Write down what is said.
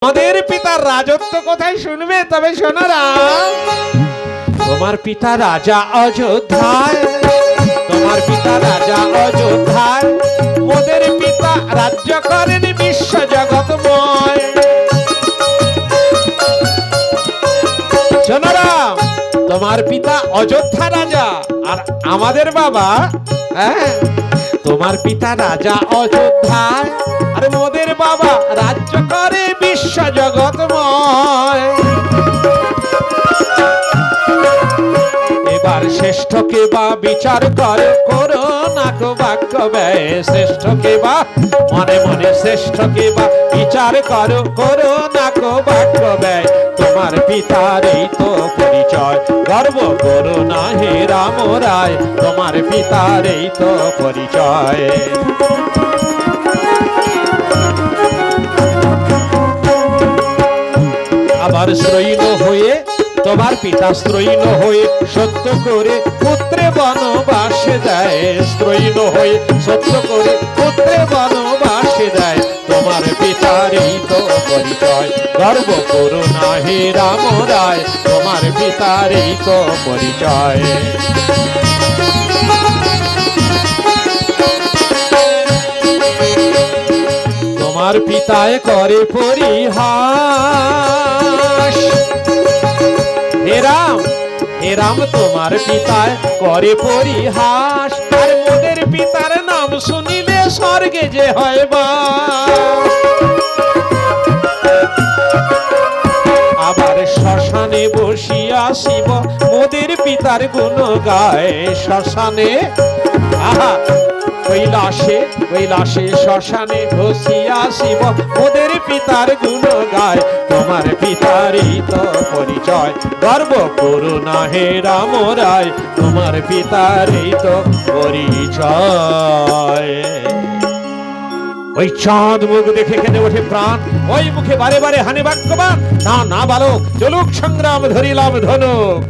আমাদের পিতার রাজত্ব কোথায় শুনবে? তবে শোনো রাম, তোমার পিতা রাজা অযোধ্যায়, তোমার পিতা রাজা অযোধ্যায়, মোদের পিতা রাজ্য করেন বিশ্ব জগৎময়। শোনো রাম, তোমার পিতা অযোধ্যা রাজা আর আমাদের বাবা, হ্যাঁ, তোমার পিতা রাজা অযোধ্যায় আর মোদের বাবা রাজ্য করে বিশ্ব জগৎময়। এবার শ্রেষ্ঠকে বা বিচার করো না কো বাক্য ব্যয়, শ্রেষ্ঠকে বা মনে মনে শ্রেষ্ঠকে বা বিচার করো না কো বাক্য ব্যয়। তোমার পিতার এই তো পরিচয়, গর্ব করো না হে রাম রায়, তোমার পিতার এই তো পরিচয়। আবার শ্রৈণ হয়ে তোমার পিতা শ্রৈণ হয়ে সত্য করে পুত্রে বনবাসে দেয়, শ্রৈণ হয়ে সত্য করে পুত্রে বনবাসে দেয়। তোমার পিতার এই তো পরিচয়, গর্ব করো না হে রাম রায়, তোমার পিতার এই তো পরিচয়। তোমার পিতায় করে পরিহাস, হে রাম, হে রাম, তোমার পিতায় করে পরিহাস, আর মোদের পিতার নাম শুনিলে স্বর্গে যে হয় বাস। আবার শ্মশানে বসিয়া শিব মোদের পিতার গুণ গায়, শ্মশানে আহা কৈলাসে কৈলাসে শ্মশানে বসিয়া শিব মোদের পিতার গুণ গায়। তোমার পিতারই তো পরিচয়, গর্ব করো না হে রাম রায়, তোমার পিতারই তো পরিচয়। ওই চাঁদ মুখ দেখে কেঁদে ওঠে প্রাণ, ওই মুখে বারে বারে হানে বাক্যবান, না না বালক চলুক সংগ্রাম ধরিলাম ধনুক।